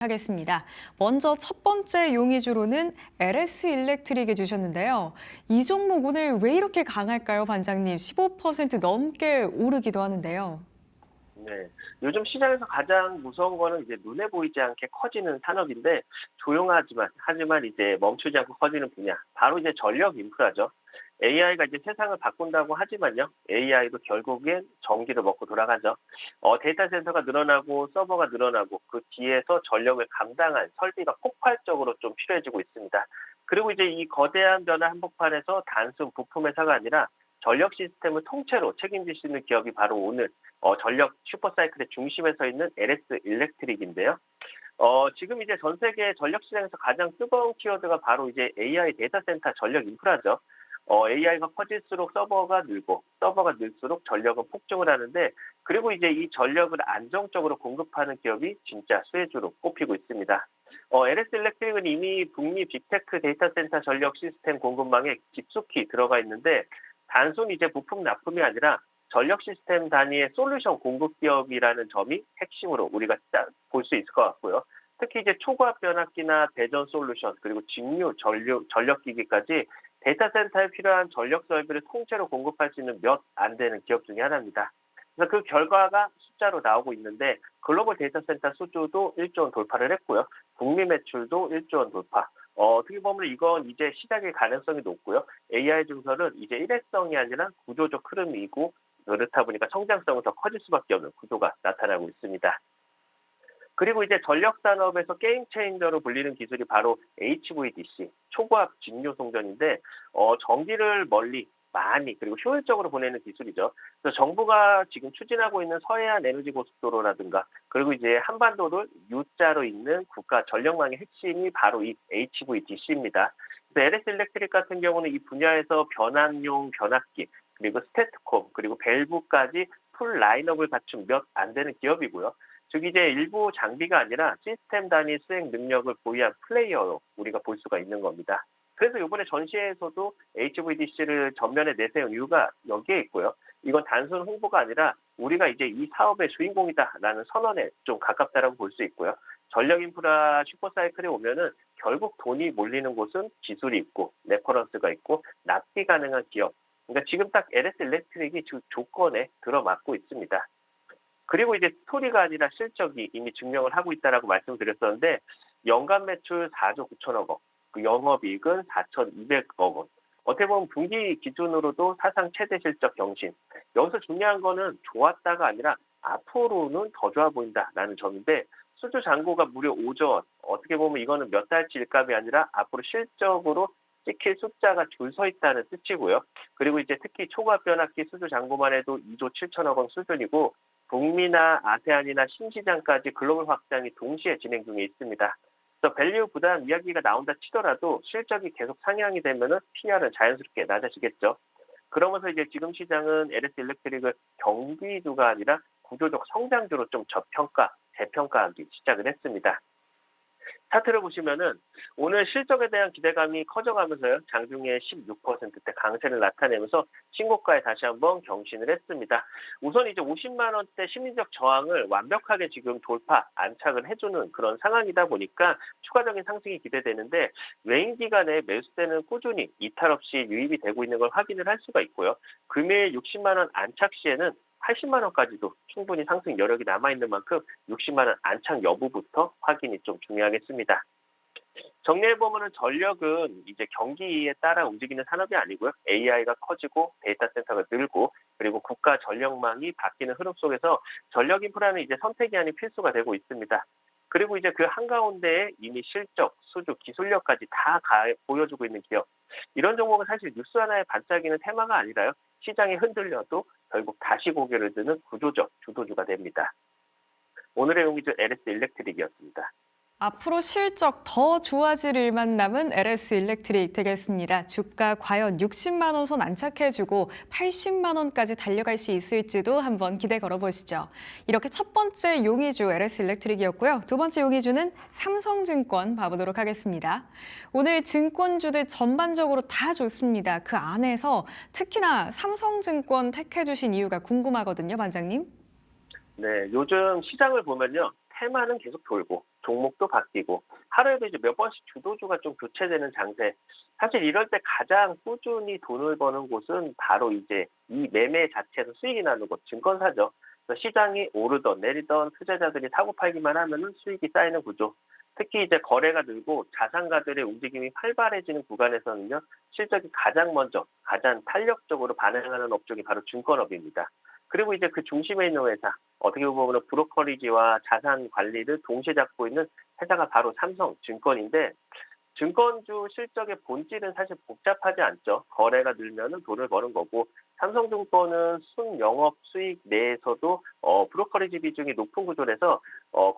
하겠습니다. 먼저 첫 번째 용의주로는 LS 일렉트릭에 주셨는데요. 이 종목 오늘 왜 이렇게 강할까요, 반장님? 15% 넘게 오르기도 하는데요. 네. 요즘 시장에서 가장 무서운 거는 이제 눈에 보이지 않게 커지는 산업인데 하지만 이제 멈추지 않고 커지는 분야. 바로 이제 전력 인프라죠. AI가 이제 세상을 바꾼다고 하지만요. AI도 결국엔 전기를 먹고 돌아가죠. 데이터 센터가 늘어나고 서버가 늘어나고 그 뒤에서 전력을 감당할 설비가 폭발적으로 좀 필요해지고 있습니다. 그리고 이제 이 거대한 변화 한복판에서 단순 부품 회사가 아니라 전력 시스템을 통째로 책임질 수 있는 기업이 바로 오늘 전력 슈퍼사이클의 중심에 서 있는 LS 일렉트릭인데요. 지금 이제 전 세계 전력 시장에서 가장 뜨거운 키워드가 바로 이제 AI 데이터 센터 전력 인프라죠. AI가 커질수록 서버가 늘고 서버가 늘수록 전력은 폭증을 하는데 그리고 이제 이 전력을 안정적으로 공급하는 기업이 진짜 수혜주로 꼽히고 있습니다. LS 일렉트릭은 이미 북미 빅테크 데이터 센터 전력 시스템 공급망에 깊숙이 들어가 있는데 단순 이제 부품 납품이 아니라 전력 시스템 단위의 솔루션 공급 기업이라는 점이 핵심으로 우리가 볼 수 있을 것 같고요. 특히 이제 초고압 변압기나 배전 솔루션 그리고 직류 전력기기까지 데이터 센터에 필요한 전력 설비를 통째로 공급할 수 있는 몇 안 되는 기업 중에 하나입니다. 그래서 그 결과가 숫자로 나오고 있는데 글로벌 데이터 센터 수주도 1조 원 돌파를 했고요. 북미 매출도 1조 원 돌파. 어떻게 보면 이건 이제 시작의 가능성이 높고요. AI 증설은 이제 일회성이 아니라 구조적 흐름이고 그렇다 보니까 성장성은 더 커질 수밖에 없는 구조가 나타나고 있습니다. 그리고 이제 전력 산업에서 게임 체인저로 불리는 기술이 바로 HVDC, 초고압 직류 송전인데 전기를 멀리 많이 그리고 효율적으로 보내는 기술이죠. 그래서 정부가 지금 추진하고 있는 서해안 에너지 고속도로라든가 그리고 이제 한반도를 U자로 잇는 국가 전력망의 핵심이 바로 이 HVDC입니다. 그래서 LS 일렉트릭 같은 경우는 이 분야에서 변압용 변압기 그리고 스태트콤 그리고 밸브까지 풀 라인업을 갖춘 몇 안 되는 기업이고요. 즉 이제 일부 장비가 아니라 시스템 단위 수행 능력을 보유한 플레이어로 우리가 볼 수가 있는 겁니다. 그래서 이번에 전시회에서도 HVDC를 전면에 내세운 이유가 여기에 있고요. 이건 단순 홍보가 아니라 우리가 이제 이 사업의 주인공이다라는 선언에 좀 가깝다라고 볼 수 있고요. 전력 인프라 슈퍼사이클에 오면은 결국 돈이 몰리는 곳은 기술이 있고 레퍼런스가 있고 납기 가능한 기업. 그러니까 지금 딱 LS 일렉트릭이 조건에 들어맞고 있습니다. 그리고 이제 스토리가 아니라 실적이 이미 증명을 하고 있다라고 말씀드렸었는데 연간 매출 4조 9천억 원, 그 영업이익은 4,200억 원. 어떻게 보면 분기 기준으로도 사상 최대 실적 경신. 여기서 중요한 거는 좋았다가 아니라 앞으로는 더 좋아 보인다라는 점인데 수주 잔고가 무려 5조 원. 어떻게 보면 이거는 몇 달치 일감이 아니라 앞으로 실적으로 찍힐 숫자가 줄 서 있다는 뜻이고요. 그리고 이제 특히 초과압 변압기 수주 잔고만 해도 2조 7천억 원 수준이고 북미나 아세안이나 신시장까지 글로벌 확장이 동시에 진행 중에 있습니다. 그래서 밸류 부담 이야기가 나온다 치더라도 실적이 계속 상향이 되면은 PR은 자연스럽게 낮아지겠죠. 그러면서 이제 지금 시장은 LS 일렉트릭을 경기주가 아니라 구조적 성장주로 좀 저평가, 재평가하기 시작을 했습니다. 차트를 보시면은 오늘 실적에 대한 기대감이 커져가면서요. 장중에 16%대 강세를 나타내면서 신고가에 다시 한번 경신을 했습니다. 우선 이제 50만 원대 심리적 저항을 완벽하게 지금 돌파, 안착을 해주는 그런 상황이다 보니까 추가적인 상승이 기대되는데 외인 기간에 매수세는 꾸준히 이탈 없이 유입이 되고 있는 걸 확인을 할 수가 있고요. 금일 60만 원 안착 시에는 80만 원까지도 충분히 상승 여력이 남아있는 만큼 60만 원 안착 여부부터 확인이 좀 중요하겠습니다. 정리해보면 전력은 이제 경기에 따라 움직이는 산업이 아니고요. AI가 커지고 데이터 센터가 늘고 그리고 국가 전력망이 바뀌는 흐름 속에서 전력 인프라는 이제 선택이 아닌 필수가 되고 있습니다. 그리고 이제 그 한가운데에 이미 실적, 수주, 기술력까지 다 보여주고 있는 기업. 이런 종목은 사실 뉴스 하나에 반짝이는 테마가 아니라요. 시장이 흔들려도 결국 다시 고개를 드는 구조적 주도주가 됩니다. 오늘의 용의주 LS 일렉트릭이었습니다. 앞으로 실적 더 좋아질 일만 남은 LS 일렉트릭 되겠습니다. 주가 과연 60만 원 선 안착해주고 80만 원까지 달려갈 수 있을지도 한번 기대 걸어보시죠. 이렇게 첫 번째 용의주 LS 일렉트릭이었고요. 두 번째 용의주는 삼성증권 봐보도록 하겠습니다. 오늘 증권주들 전반적으로 다 좋습니다. 그 안에서 특히나 삼성증권 택해주신 이유가 궁금하거든요, 반장님. 네, 요즘 시장을 보면요. 테마는 계속 돌고 종목도 바뀌고 하루에도 이제 몇 번씩 주도주가 좀 교체되는 장세. 사실 이럴 때 가장 꾸준히 돈을 버는 곳은 바로 이제 이 매매 자체에서 수익이 나는 곳, 증권사죠. 그래서 시장이 오르던 내리던 투자자들이 사고 팔기만 하면은 수익이 쌓이는 구조. 특히 이제 거래가 늘고 자산가들의 움직임이 활발해지는 구간에서는요, 실적이 가장 먼저, 가장 탄력적으로 반응하는 업종이 바로 증권업입니다. 그리고 이제 그 중심에 있는 회사, 어떻게 보면 브로커리지와 자산 관리를 동시에 잡고 있는 회사가 바로 삼성증권인데, 증권주 실적의 본질은 사실 복잡하지 않죠. 거래가 늘면은 돈을 버는 거고, 삼성증권은 순영업 수익 내에서도 브로커리지 비중이 높은 구조라서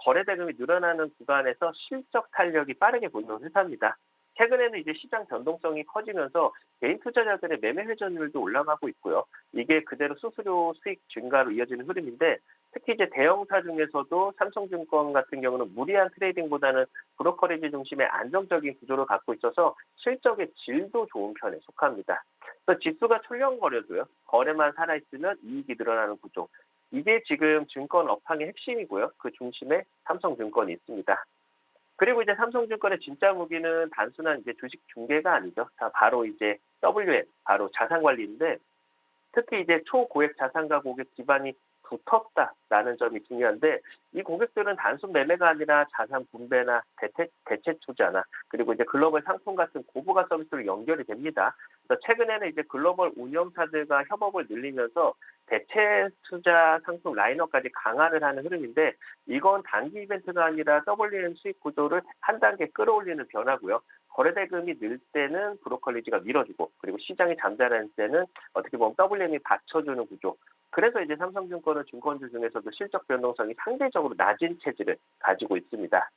거래 대금이 늘어나는 구간에서 실적 탄력이 빠르게 보이는 회사입니다. 최근에는 이제 시장 변동성이 커지면서 개인 투자자들의 매매 회전율도 올라가고 있고요. 이게 그대로 수수료 수익 증가로 이어지는 흐름인데, 특히 이제 대형사 중에서도 삼성증권 같은 경우는 무리한 트레이딩보다는 브로커리지 중심의 안정적인 구조를 갖고 있어서 실적의 질도 좋은 편에 속합니다. 그래서 지수가 출렁거려도요, 거래만 살아있으면 이익이 늘어나는 구조. 이게 지금 증권 업황의 핵심이고요. 그 중심에 삼성증권이 있습니다. 그리고 이제 삼성증권의 진짜 무기는 단순한 이제 주식 중개가 아니죠. 자, 바로 이제 WM, 바로 자산관리인데, 특히 이제 초고액 자산가 고객 기반이 붙었다라는 점이 중요한데, 이 고객들은 단순 매매가 아니라 자산 분배나 대체 투자나 그리고 이제 글로벌 상품 같은 고부가 서비스로 연결이 됩니다. 그래서 최근에는 이제 글로벌 운영사들과 협업을 늘리면서 대체 투자 상품 라인업까지 강화를 하는 흐름인데, 이건 단기 이벤트가 아니라 WM 수익 구조를 한 단계 끌어올리는 변화고요. 거래 대금이 늘 때는 브로커리지가 밀어주고, 그리고 시장이 잠잠할 때는 어떻게 보면 WM이 받쳐주는 구조. 그래서 이제 삼성증권은 증권주 중에서도 실적 변동성이 상대적으로 낮은 체질을 가지고 있습니다.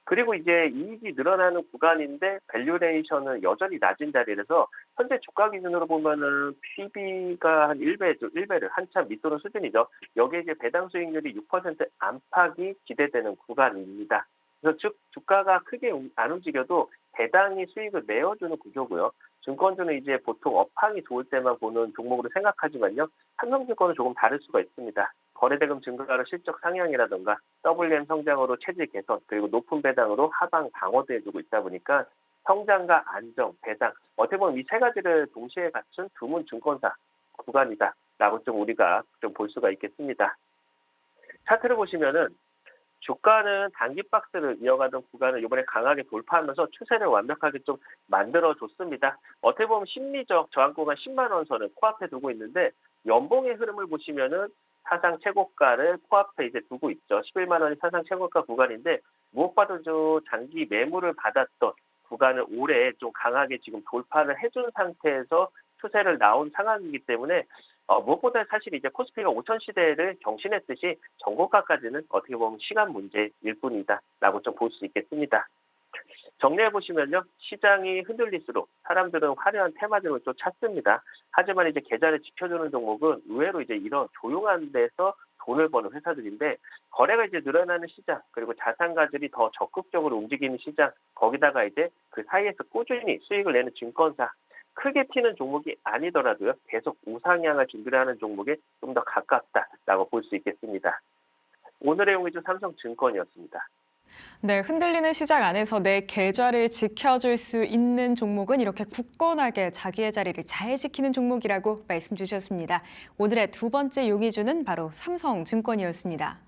그리고 이제 이익이 늘어나는 구간인데 밸류레이션은 여전히 낮은 자리라서 현재 주가 기준으로 보면은 PB가 한 1배를 한참 밑도는 수준이죠. 여기에 이제 배당 수익률이 6% 안팎이 기대되는 구간입니다. 그래서 즉 주가가 크게 안 움직여도 배당이 수익을 내어주는 구조고요. 증권주는 이제 보통 업황이 좋을 때만 보는 종목으로 생각하지만요. 삼성증권은 조금 다를 수가 있습니다. 거래대금 증가로 실적 상향이라던가 WM 성장으로 체질 개선, 그리고 높은 배당으로 하방 방어도 해주고 있다 보니까 성장과 안정, 배당, 어떻게 보면 이 세 가지를 동시에 갖춘 드문 증권사 구간이다라고 좀 우리가 좀 볼 수가 있겠습니다. 차트를 보시면은 주가는 단기 박스를 이어가던 구간을 이번에 강하게 돌파하면서 추세를 완벽하게 좀 만들어줬습니다. 어떻게 보면 심리적 저항 구간 10만 원 선을 코앞에 두고 있는데, 연봉의 흐름을 보시면은 사상 최고가를 코앞에 이제 두고 있죠. 11만 원이 사상 최고가 구간인데, 무엇보다도 장기 매물을 받았던 구간을 올해 좀 강하게 지금 돌파를 해준 상태에서 추세를 나온 상황이기 때문에 무엇보다 사실 이제 코스피가 5천 시대를 경신했듯이 전고가까지는 어떻게 보면 시간 문제일 뿐이다라고 좀 볼 수 있겠습니다. 정리해 보시면요, 시장이 흔들릴수록 사람들은 화려한 테마들을 또 찾습니다. 하지만 이제 계좌를 지켜주는 종목은 의외로 이제 이런 조용한 데서 돈을 버는 회사들인데, 거래가 이제 늘어나는 시장, 그리고 자산가들이 더 적극적으로 움직이는 시장, 거기다가 이제 그 사이에서 꾸준히 수익을 내는 증권사, 크게 튀는 종목이 아니더라도요, 계속 우상향을 준비를 하는 종목에 좀 더 가깝다라고 볼 수 있겠습니다. 오늘의 용의주 삼성증권이었습니다. 네, 흔들리는 시장 안에서 내 계좌를 지켜줄 수 있는 종목은 이렇게 굳건하게 자기의 자리를 잘 지키는 종목이라고 말씀 주셨습니다. 오늘의 두 번째 용의주는 바로 삼성증권이었습니다.